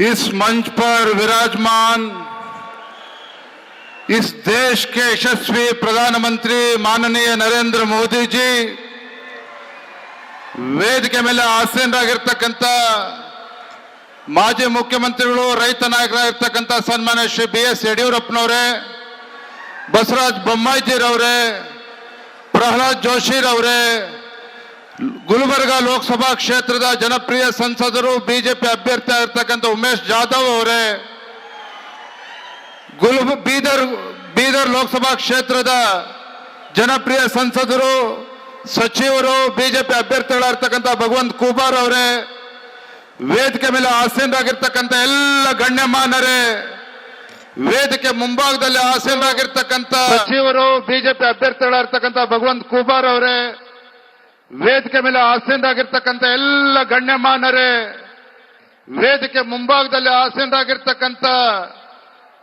इस मंच पर विराजमान इस देश के यशस्वी प्रधानमंत्री माननीय नरेंद्र मोदी जी, ವೇದಿಕೆ ಮೇಲೆ ಆಸೀನರಾಗಿರ್ತಕ್ಕಂಥ ಮಾಜಿ ಮುಖ್ಯಮಂತ್ರಿಗಳು, ರೈತ ನಾಯಕರಾಗಿರ್ತಕ್ಕಂಥ ಸನ್ಮಾನ್ಯ ಶ್ರೀ BS ಯಡಿಯೂರಪ್ಪನವರೇ, ಬಸವರಾಜ ಬೊಮ್ಮಾಯಿಜಿರವರೇ, ಪ್ರಹ್ಲಾದ್ ಜೋಶಿರವರೇ, ಗುಲ್ಬರ್ಗ ಲೋಕಸಭಾ ಕ್ಷೇತ್ರದ ಜನಪ್ರಿಯ ಸಂಸದರು ಬಿಜೆಪಿ ಅಭ್ಯರ್ಥಿ ಆಗಿರ್ತಕ್ಕಂಥ ಉಮೇಶ್ ಜಾಧವ್ ಅವರೇ, ಬೀದರ್ ಲೋಕಸಭಾ ಕ್ಷೇತ್ರದ ಜನಪ್ರಿಯ ಸಂಸದರು ಸಚಿವರು ಬಿಜೆಪಿ ಅಭ್ಯರ್ಥಿಗಳಾಗಿರ್ತಕ್ಕಂಥ ಭಗವಂತ ಖೂಬಾರ್ ಅವರೇ, ವೇದಿಕೆ ಮೇಲೆ ಆಸೀನರಾಗಿರ್ತಕ್ಕಂಥ ಎಲ್ಲ ಗಣ್ಯಮಾನ್ಯರೇ, ವೇದಿಕೆ ಮುಂಭಾಗದಲ್ಲಿ ಆಸೀನರಾಗಿರ್ತಕ್ಕಂಥ ಸಚಿವರು ಬಿಜೆಪಿ ಅಭ್ಯರ್ಥಿಗಳಾಗಿರ್ತಕ್ಕಂಥ ಭಗವಂತ ಖೂಬಾರ್ ಅವರೇ, ವೇದಿಕೆ ಮೇಲೆ ಆಸೀನರಾಗಿರ್ತಕ್ಕಂಥ ಎಲ್ಲ ಗಣ್ಯಮಾನ್ಯರೇ, ವೇದಿಕೆ ಮುಂಭಾಗದಲ್ಲಿ ಆಸೀನರಾಗಿರ್ತಕ್ಕಂಥ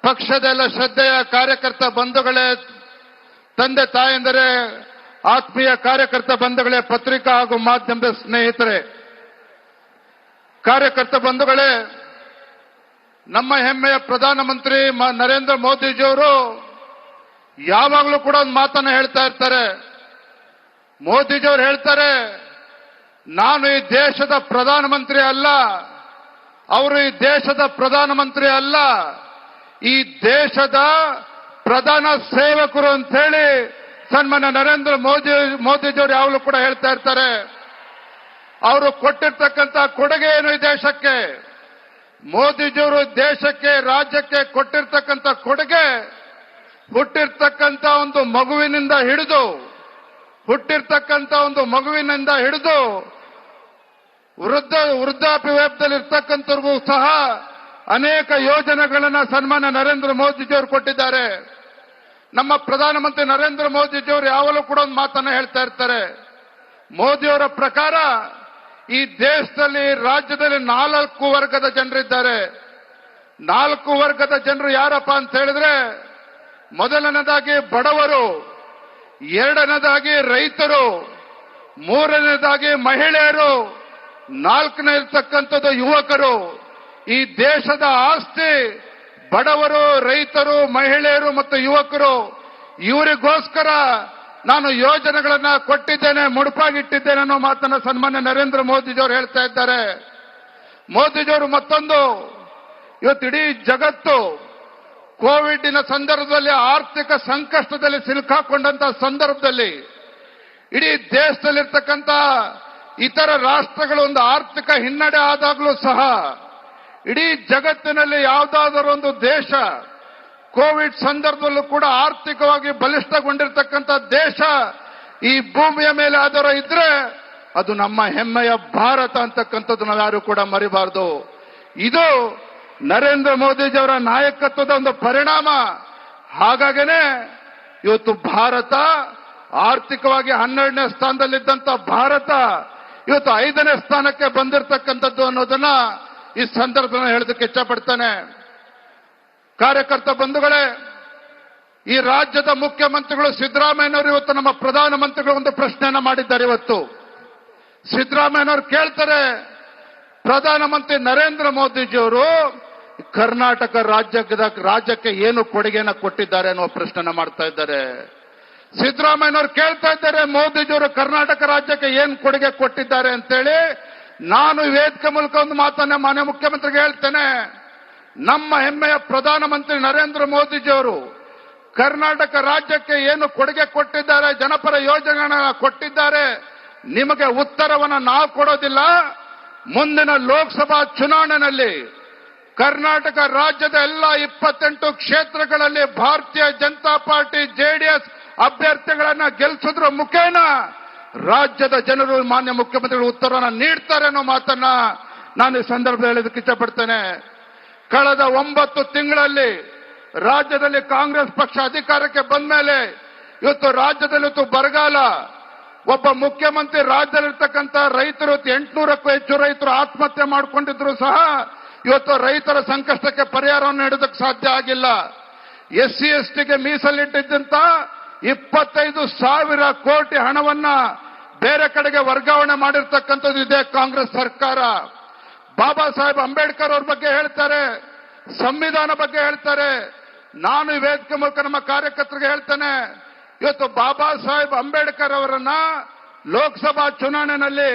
ಪಕ್ಷದ ಎಲ್ಲ ಶ್ರದ್ಧೆಯ ಕಾರ್ಯಕರ್ತ ಬಂಧುಗಳೇ, ತಂದೆ ತಾಯಂದರೆ, ಆತ್ಮೀಯ ಕಾರ್ಯಕರ್ತ ಬಂಧುಗಳೇ, ಪತ್ರಿಕಾ ಹಾಗೂ ಮಾಧ್ಯಮದ ಸ್ನೇಹಿತರೆ, ಕಾರ್ಯಕರ್ತ ಬಂಧುಗಳೇ, ನಮ್ಮ ಹೆಮ್ಮೆಯ ಪ್ರಧಾನಮಂತ್ರಿ ನರೇಂದ್ರ ಮೋದಿಜಿಯವರು ಯಾವಾಗಲೂ ಕೂಡ ಒಂದು ಮಾತನ್ನು ಹೇಳ್ತಾ ಇರ್ತಾರೆ. ಮೋದಿಜಿಯವರು ಹೇಳ್ತಾರೆ, ನಾನು ಈ ದೇಶದ ಪ್ರಧಾನಮಂತ್ರಿ ಅಲ್ಲ, ಅವರು ಈ ದೇಶದ ಪ್ರಧಾನಮಂತ್ರಿ ಅಲ್ಲ, ಈ ದೇಶದ ಪ್ರಧಾನ ಸೇವಕರು ಅಂತ ಹೇಳಿ ಸನ್ಮಾನ್ಯ ನರೇಂದ್ರ ಮೋದಿಜಿಯವರು ಯಾವಾಗಲೂ ಕೂಡ ಹೇಳ್ತಾ ಇರ್ತಾರೆ. ಅವರು ಕೊಟ್ಟಿರ್ತಕ್ಕಂಥ ಕೊಡುಗೆ ಏನು ಈ ದೇಶಕ್ಕೆ, ಮೋದಿಜಿಯವರು ದೇಶಕ್ಕೆ, ರಾಜ್ಯಕ್ಕೆ ಕೊಟ್ಟಿರ್ತಕ್ಕಂಥ ಕೊಡುಗೆ, ಹುಟ್ಟಿರ್ತಕ್ಕಂಥ ಒಂದು ಮಗುವಿನಿಂದ ಹಿಡಿದು ವೃದ್ಧಾಪ್ಯ ವೇತನದಲ್ಲಿ ಇರ್ತಕ್ಕಂಥವ್ರಿಗೂ ಸಹ ಅನೇಕ ಯೋಜನೆಗಳನ್ನು ಸನ್ಮಾನ್ಯ ನರೇಂದ್ರ ಮೋದಿಜಿಯವರು ಕೊಟ್ಟಿದ್ದಾರೆ. ನಮ್ಮ ಪ್ರಧಾನಮಂತ್ರಿ ನರೇಂದ್ರ ಮೋದಿಜಿಯವರು ಯಾವಾಗಲೂ ಕೂಡ ಒಂದು ಮಾತನ್ನ ಹೇಳ್ತಾ ಇರ್ತಾರೆ. ಮೋದಿಯವರ ಪ್ರಕಾರ ಈ ದೇಶದಲ್ಲಿ, ರಾಜ್ಯದಲ್ಲಿ 4 ವರ್ಗದ ಜನರಿದ್ದಾರೆ. 4 ವರ್ಗದ ಜನರು ಯಾರಪ್ಪ ಅಂತ ಹೇಳಿದ್ರೆ, ಮೊದಲನೇದಾಗಿ ಬಡವರು, ಎರಡನೇದಾಗಿ ರೈತರು, ಮೂರನೇದಾಗಿ ಮಹಿಳೆಯರು, ನಾಲ್ಕನೇ ಇರ್ತಕ್ಕಂಥದ್ದು ಯುವಕರು. ಈ ದೇಶದ ಆಸ್ತಿ ಬಡವರು, ರೈತರು, ಮಹಿಳೆಯರು ಮತ್ತು ಯುವಕರು. ಇವರಿಗೋಸ್ಕರ ನಾನು ಯೋಜನೆಗಳನ್ನ ಕೊಟ್ಟಿದ್ದೇನೆ, ಮುಡುಪಾಗಿಟ್ಟಿದ್ದೇನೆ ಅನ್ನೋ ಮಾತನ್ನ ಸನ್ಮಾನ್ಯ ನರೇಂದ್ರ ಮೋದಿಜಿಯವರು ಹೇಳ್ತಾ ಇದ್ದಾರೆ. ಮೋದಿಜಿಯವರು ಮತ್ತೊಂದು, ಇವತ್ತು ಇಡೀ ಜಗತ್ತು ಕೋವಿಡ್ನ ಸಂದರ್ಭದಲ್ಲಿ ಆರ್ಥಿಕ ಸಂಕಷ್ಟದಲ್ಲಿ ಸಿಲುಕಾಕೊಂಡಂತ ಸಂದರ್ಭದಲ್ಲಿ ಇಡೀ ದೇಶದಲ್ಲಿರ್ತಕ್ಕಂಥ ಇತರ ರಾಷ್ಟ್ರಗಳು ಒಂದು ಆರ್ಥಿಕ ಹಿನ್ನಡೆ ಆದಾಗಲೂ ಸಹ ಇಡೀ ಜಗತ್ತಿನಲ್ಲಿ ಯಾವುದಾದರೂ ಒಂದು ದೇಶ ಕೋವಿಡ್ ಸಂದರ್ಭದಲ್ಲೂ ಕೂಡ ಆರ್ಥಿಕವಾಗಿ ಬಲಿಷ್ಠಗೊಂಡಿರ್ತಕ್ಕಂಥ ದೇಶ ಈ ಭೂಮಿಯ ಮೇಲೆ ಆದರೂ ಇದ್ರೆ ಅದು ನಮ್ಮ ಹೆಮ್ಮೆಯ ಭಾರತ ಅಂತಕ್ಕಂಥದ್ದು ನಾವು ಯಾರು ಕೂಡ ಮರಿಬಾರದು. ಇದು ನರೇಂದ್ರ ಮೋದಿಜಿಯವರ ನಾಯಕತ್ವದ ಒಂದು ಪರಿಣಾಮ. ಹಾಗಾಗೇನೆ ಇವತ್ತು ಭಾರತ ಆರ್ಥಿಕವಾಗಿ 12ನೇ ಸ್ಥಾನದಲ್ಲಿದ್ದಂಥ ಭಾರತ ಇವತ್ತು 5ನೇ ಸ್ಥಾನಕ್ಕೆ ಬಂದಿರತಕ್ಕಂಥದ್ದು ಅನ್ನೋದನ್ನ ಈ ಸಂದರ್ಭದಲ್ಲಿ ಹೇಳೋದಕ್ಕೆ ಇಷ್ಟಪಡ್ತಾನೆ. ಕಾರ್ಯಕರ್ತ ಬಂಧುಗಳೇ, ಈ ರಾಜ್ಯದ ಮುಖ್ಯಮಂತ್ರಿಗಳು ಸಿದ್ದರಾಮಯ್ಯನವರು ಇವತ್ತು ನಮ್ಮ ಪ್ರಧಾನಮಂತ್ರಿಗಳು ಒಂದು ಪ್ರಶ್ನೆಯನ್ನ ಮಾಡಿದ್ದಾರೆ. ಇವತ್ತು ಸಿದ್ದರಾಮಯ್ಯನವರು ಕೇಳ್ತಾರೆ, ಪ್ರಧಾನಮಂತ್ರಿ ನರೇಂದ್ರ ಮೋದಿಜಿಯವರು ಕರ್ನಾಟಕ ರಾಜ್ಯಕ್ಕೆ ಏನು ಕೊಡುಗೆಯನ್ನ ಕೊಟ್ಟಿದ್ದಾರೆ ಅನ್ನೋ ಪ್ರಶ್ನೆಯನ್ನ ಮಾಡ್ತಾ ಇದ್ದಾರೆ. ಸಿದ್ದರಾಮಯ್ಯನವರು ಕೇಳ್ತಾ ಇದ್ದಾರೆ, ಮೋದಿಜಿಯವರು ಕರ್ನಾಟಕ ರಾಜ್ಯಕ್ಕೆ ಏನು ಕೊಡುಗೆ ಕೊಟ್ಟಿದ್ದಾರೆ ಅಂತೇಳಿ. ನಾನು ವೇದಿಕೆ ಮೂಲಕ ಒಂದು ಮಾತನ್ನ ಮಾನ್ಯ ಮುಖ್ಯಮಂತ್ರಿಗೆ ಹೇಳ್ತೇನೆ. ನಮ್ಮ ಹೆಮ್ಮೆಯ ಪ್ರಧಾನಮಂತ್ರಿ ನರೇಂದ್ರ ಮೋದಿಜಿಯವರು ಕರ್ನಾಟಕ ರಾಜ್ಯಕ್ಕೆ ಏನು ಕೊಡುಗೆ ಕೊಟ್ಟಿದ್ದಾರೆ, ಜನಪರ ಯೋಜನೆಗಳನ್ನ ಕೊಟ್ಟಿದ್ದಾರೆ, ನಿಮಗೆ ಉತ್ತರವನ್ನು ನಾವು ಕೊಡೋದಿಲ್ಲ. ಮುಂದಿನ ಲೋಕಸಭಾ ಚುನಾವಣೆಯಲ್ಲಿ ಕರ್ನಾಟಕ ರಾಜ್ಯದ ಎಲ್ಲ 28 ಕ್ಷೇತ್ರಗಳಲ್ಲಿ ಭಾರತೀಯ ಜನತಾ ಪಾರ್ಟಿ ಜೆಡಿಎಸ್ ಅಭ್ಯರ್ಥಿಗಳನ್ನ ಗೆಲ್ಲಿಸೋದ್ರ ಮುಖೇನ ರಾಜ್ಯದ ಜನರು ಮಾನ್ಯ ಮುಖ್ಯಮಂತ್ರಿಗಳು ಉತ್ತರವನ್ನು ನೀಡ್ತಾರೆ ಅನ್ನೋ ಮಾತನ್ನ ನಾನು ಈ ಸಂದರ್ಭದಲ್ಲಿ ಹೇಳೋದಕ್ಕೆ ಇಷ್ಟಪಡ್ತೇನೆ. ಕಳೆದ 9 ತಿಂಗಳಲ್ಲಿ ರಾಜ್ಯದಲ್ಲಿ ಕಾಂಗ್ರೆಸ್ ಪಕ್ಷ ಅಧಿಕಾರಕ್ಕೆ ಬಂದ ಮೇಲೆ ಇವತ್ತು ರಾಜ್ಯದಲ್ಲಿ ಬರಗಾಲ. ಒಬ್ಬ ಮುಖ್ಯಮಂತ್ರಿ ರಾಜ್ಯದಲ್ಲಿರ್ತಕ್ಕಂಥ ರೈತರು 800ಕ್ಕೂ ಹೆಚ್ಚು ರೈತರು ಆತ್ಮಹತ್ಯೆ ಮಾಡಿಕೊಂಡಿದ್ರು ಸಹ ಇವತ್ತು ರೈತರ ಸಂಕಷ್ಟಕ್ಕೆ ಪರಿಹಾರವನ್ನು ನೀಡೋದಕ್ಕೆ ಸಾಧ್ಯ ಆಗಿಲ್ಲ. SC STಗೆ ಮೀಸಲಿಟ್ಟಿದ್ದಂತ 25,000 ಕೋಟಿ ಹಣವನ್ನ ಬೇರೆ ಕಡೆಗೆ ವರ್ಗಾವಣೆ ಮಾಡಿರ್ತಕ್ಕಂಥದ್ದು ಇದೆ ಕಾಂಗ್ರೆಸ್ ಸರ್ಕಾರ. ಬಾಬಾ ಸಾಹೇಬ್ ಅಂಬೇಡ್ಕರ್ ಅವ್ರ ಬಗ್ಗೆ ಹೇಳ್ತಾರೆ, ಸಂವಿಧಾನ ಬಗ್ಗೆ ಹೇಳ್ತಾರೆ. ನಾನು ಈ ವೇದಿಕೆ ಮೂಲಕ ನಮ್ಮ ಕಾರ್ಯಕರ್ತರಿಗೆ ಹೇಳ್ತೇನೆ, ಇವತ್ತು ಬಾಬಾ ಸಾಹೇಬ್ ಅಂಬೇಡ್ಕರ್ ಅವರನ್ನ ಲೋಕಸಭಾ ಚುನಾವಣೆಯಲ್ಲಿ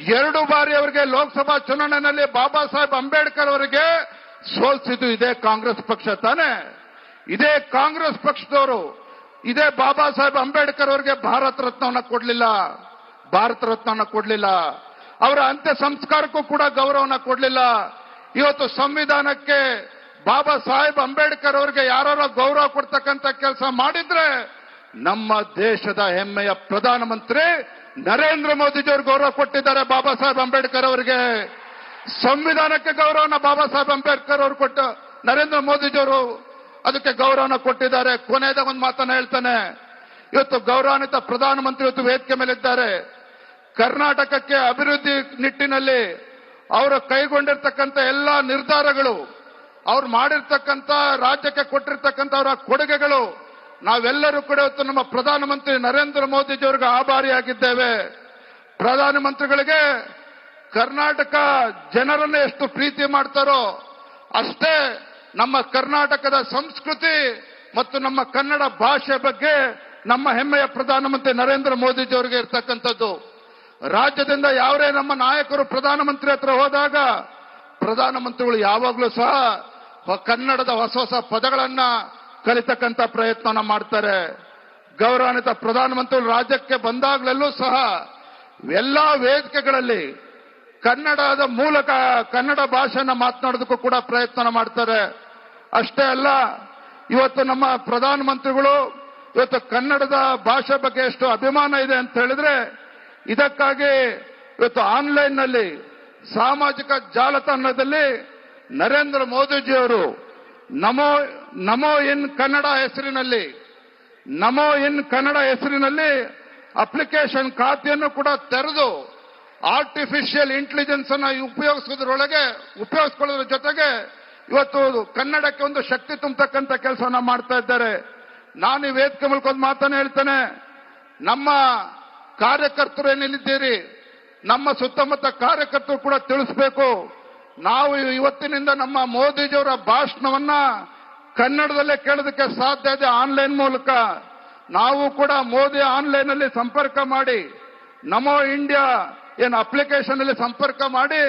2 ಬಾರಿ ಅವರಿಗೆ ಲೋಕಸಭಾ ಚುನಾವಣೆಯಲ್ಲಿ ಬಾಬಾ ಸಾಹೇಬ್ ಅಂಬೇಡ್ಕರ್ ಅವರಿಗೆ ಸೋಲಿಸಿದ್ದು ಇದೇ ಕಾಂಗ್ರೆಸ್ ಪಕ್ಷ ತಾನೆ. ಇದೇ ಕಾಂಗ್ರೆಸ್ ಪಕ್ಷದವರು ಇದೇ ಬಾಬಾ ಸಾಹೇಬ್ ಅಂಬೇಡ್ಕರ್ ಅವರಿಗೆ ಭಾರತ ರತ್ನವನ್ನ ಕೊಡ್ಲಿಲ್ಲ. ಅವರ ಅಂತ್ಯ ಸಂಸ್ಕಾರಕ್ಕೂ ಕೂಡ ಗೌರವನ ಕೊಡ್ಲಿಲ್ಲ. ಇವತ್ತು ಸಂವಿಧಾನಕ್ಕೆ ಬಾಬಾ ಸಾಹೇಬ್ ಅಂಬೇಡ್ಕರ್ ಅವರಿಗೆ ಯಾರು ಗೌರವ ಕೊಡ್ತಕ್ಕಂಥ ಕೆಲಸ ಮಾಡಿದ್ರೆ ನಮ್ಮ ದೇಶದ ಹೆಮ್ಮೆಯ ಪ್ರಧಾನಮಂತ್ರಿ ನರೇಂದ್ರ ಮೋದಿಜಿಯವರು ಗೌರವ ಕೊಟ್ಟಿದ್ದಾರೆ ಬಾಬಾ ಸಾಹೇಬ್ ಅಂಬೇಡ್ಕರ್ ಅವರಿಗೆ. ಸಂವಿಧಾನಕ್ಕೆ ಗೌರವನ ಬಾಬಾ ಸಾಹೇಬ್ ಅಂಬೇಡ್ಕರ್ ಅವರು ಕೊಟ್ಟು ನರೇಂದ್ರ ಮೋದಿಜಿಯವರು ಅದಕ್ಕೆ ಗೌರವನ ಕೊಟ್ಟಿದ್ದಾರೆ. ಕೊನೆಯದ ಒಂದು ಮಾತನ್ನ ಹೇಳ್ತಾನೆ, ಇವತ್ತು ಗೌರವಾನ್ವಿತ ಪ್ರಧಾನಮಂತ್ರಿ ಇವತ್ತು ವೇದಿಕೆ ಮೇಲಿದ್ದಾರೆ. ಕರ್ನಾಟಕಕ್ಕೆ ಅಭಿವೃದ್ಧಿ ನಿಟ್ಟಿನಲ್ಲಿ ಅವರು ಕೈಗೊಂಡಿರ್ತಕ್ಕಂಥ ಎಲ್ಲಾ ನಿರ್ಧಾರಗಳು, ಅವ್ರು ಮಾಡಿರ್ತಕ್ಕಂಥ ರಾಜ್ಯಕ್ಕೆ ಕೊಟ್ಟಿರ್ತಕ್ಕಂಥ ಅವರ ಕೊಡುಗೆಗಳು, ನಾವೆಲ್ಲರೂ ಕೂಡ ಇವತ್ತು ನಮ್ಮ ಪ್ರಧಾನಮಂತ್ರಿ ನರೇಂದ್ರ ಮೋದಿಜಿಯವರಿಗೆ ಆಭಾರಿಯಾಗಿದ್ದೇವೆ. ಪ್ರಧಾನಮಂತ್ರಿಗಳಿಗೆ ಕರ್ನಾಟಕ ಜನರನ್ನು ಎಷ್ಟು ಪ್ರೀತಿ ಮಾಡ್ತಾರೋ ಅಷ್ಟೇ ನಮ್ಮ ಕರ್ನಾಟಕದ ಸಂಸ್ಕೃತಿ ಮತ್ತು ನಮ್ಮ ಕನ್ನಡ ಭಾಷೆ ಬಗ್ಗೆ ನಮ್ಮ ಹೆಮ್ಮೆಯ ಪ್ರಧಾನಮಂತ್ರಿ ನರೇಂದ್ರ ಮೋದಿಜಿಯವರಿಗೆ ಇರ್ತಕ್ಕಂಥದ್ದು. ರಾಜ್ಯದಿಂದ ಯಾವರೇ ನಮ್ಮ ನಾಯಕರು ಪ್ರಧಾನಮಂತ್ರಿ ಹತ್ರ ಹೋದಾಗ ಪ್ರಧಾನಮಂತ್ರಿಗಳು ಯಾವಾಗಲೂ ಸಹ ಕನ್ನಡದ ಹೊಸ ಪದಗಳನ್ನ ಕಲಿತಕ್ಕಂಥ ಪ್ರಯತ್ನ ಮಾಡ್ತಾರೆ. ಗೌರವಾನ್ವಿತ ಪ್ರಧಾನಮಂತ್ರಿಗಳು ರಾಜ್ಯಕ್ಕೆ ಬಂದಾಗಲೆಲ್ಲೂ ಸಹ ಎಲ್ಲಾ ವೇದಿಕೆಗಳಲ್ಲಿ ಕನ್ನಡದ ಮೂಲಕ ಕನ್ನಡ ಭಾಷೆಯನ್ನ ಮಾತನಾಡೋದಕ್ಕೂ ಕೂಡ ಪ್ರಯತ್ನ ಮಾಡ್ತಾರೆ. ಅಷ್ಟೇ ಅಲ್ಲ, ಇವತ್ತು ನಮ್ಮ ಪ್ರಧಾನಮಂತ್ರಿಗಳು ಇವತ್ತು ಕನ್ನಡದ ಭಾಷೆ ಬಗ್ಗೆ ಎಷ್ಟು ಅಭಿಮಾನ ಇದೆ ಅಂತ ಹೇಳಿದ್ರೆ ಇದಕ್ಕಾಗಿ ಇವತ್ತು ಆನ್ಲೈನ್ನಲ್ಲಿ ಸಾಮಾಜಿಕ ಜಾಲತಾಣದಲ್ಲಿ ನರೇಂದ್ರ ಮೋದಿಜಿಯವರು ನಮೋ ಇನ್ ಕನ್ನಡ ಹೆಸರಿನಲ್ಲಿ ಅಪ್ಲಿಕೇಶನ್ ಖಾತೆಯನ್ನು ಕೂಡ ತೆರೆದು ಆರ್ಟಿಫಿಷಿಯಲ್ ಇಂಟೆಲಿಜೆನ್ಸ್ ಅನ್ನು ಉಪಯೋಗಿಸ್ಕೊಳ್ಳೋದ್ರ ಜೊತೆಗೆ ಇವತ್ತು ಕನ್ನಡಕ್ಕೆ ಒಂದು ಶಕ್ತಿ ತುಂಬತಕ್ಕಂಥ ಕೆಲಸವನ್ನ ಮಾಡ್ತಾ ಇದ್ದಾರೆ. ನಾನು ಈ ವೇದಿಕೆ ಮೂಲಕ ಒಂದು ಮಾತನ್ನು ಹೇಳ್ತೇನೆ, ನಮ್ಮ ಕಾರ್ಯಕರ್ತರು ಏನಿಲ್ಲಿದ್ದೀರಿ, ನಮ್ಮ ಸುತ್ತಮುತ್ತ ಕಾರ್ಯಕರ್ತರು ಕೂಡ ತಿಳಿಸಬೇಕು. ನಾವು ಇವತ್ತಿನಿಂದ ನಮ್ಮ ಮೋದಿಜಿಯವರ ಭಾಷಣವನ್ನ ಕನ್ನಡದಲ್ಲೇ ಕೇಳೋದಕ್ಕೆ ಸಾಧ್ಯ ಇದೆ. ಆನ್ಲೈನ್ ಮೂಲಕ ನಾವು ಕೂಡ ಮೋದಿ ಆನ್ಲೈನ್ ಅಲ್ಲಿ ಸಂಪರ್ಕ ಮಾಡಿ, ನಮೋ ಇಂಡಿಯಾ ಏನು ಅಪ್ಲಿಕೇಶನ್ ಅಲ್ಲಿ ಸಂಪರ್ಕ ಮಾಡಿ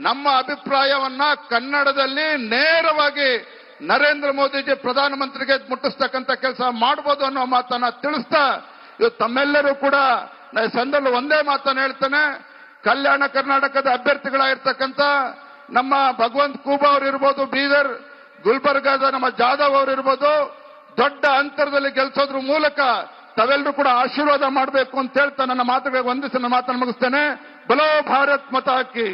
ನಮ್ಮ ಅಭಿಪ್ರಾಯವನ್ನ ಕನ್ನಡದಲ್ಲಿ ನೇರವಾಗಿ ನರೇಂದ್ರ ಮೋದಿಜಿ ಪ್ರಧಾನಮಂತ್ರಿಗೆ ಮುಟ್ಟಿಸ್ತಕ್ಕಂಥ ಕೆಲಸ ಮಾಡಬಹುದು ಅನ್ನೋ ಮಾತನ್ನ ತಿಳಿಸ್ತಾ ಇವತ್ತು ತಮ್ಮೆಲ್ಲರೂ ಕೂಡ ಸಂದರ್ಭ ಒಂದೇ ಮಾತನ್ನ ಹೇಳ್ತೇನೆ, ಕಲ್ಯಾಣ ಕರ್ನಾಟಕದ ಅಭ್ಯರ್ಥಿಗಳಾಗಿರ್ತಕ್ಕಂಥ ನಮ್ಮ ಭಗವಂತ್ ಖೂಬಾ ಅವರು ಇರ್ಬೋದು, ಬೀದರ್ ಗುಲ್ಬರ್ಗಾದ ನಮ್ಮ ಜಾಧವ್ ಅವರು ಇರ್ಬೋದು, ದೊಡ್ಡ ಅಂತರದಲ್ಲಿ ಗೆಲ್ಸೋದ್ರ ಮೂಲಕ ತಾವೆಲ್ಲರೂ ಕೂಡ ಆಶೀರ್ವಾದ ಮಾಡಬೇಕು ಅಂತ ಹೇಳ್ತಾ ನನ್ನ ಮಾತುಗಳಿಗೆ ವಂದಿಸಿ ನನ್ನ ಮಾತನ್ನು ಮುಗಿಸ್ತೇನೆ. ಬಲೋ ಭಾರತ್ ಮಾತಾ ಕಿ.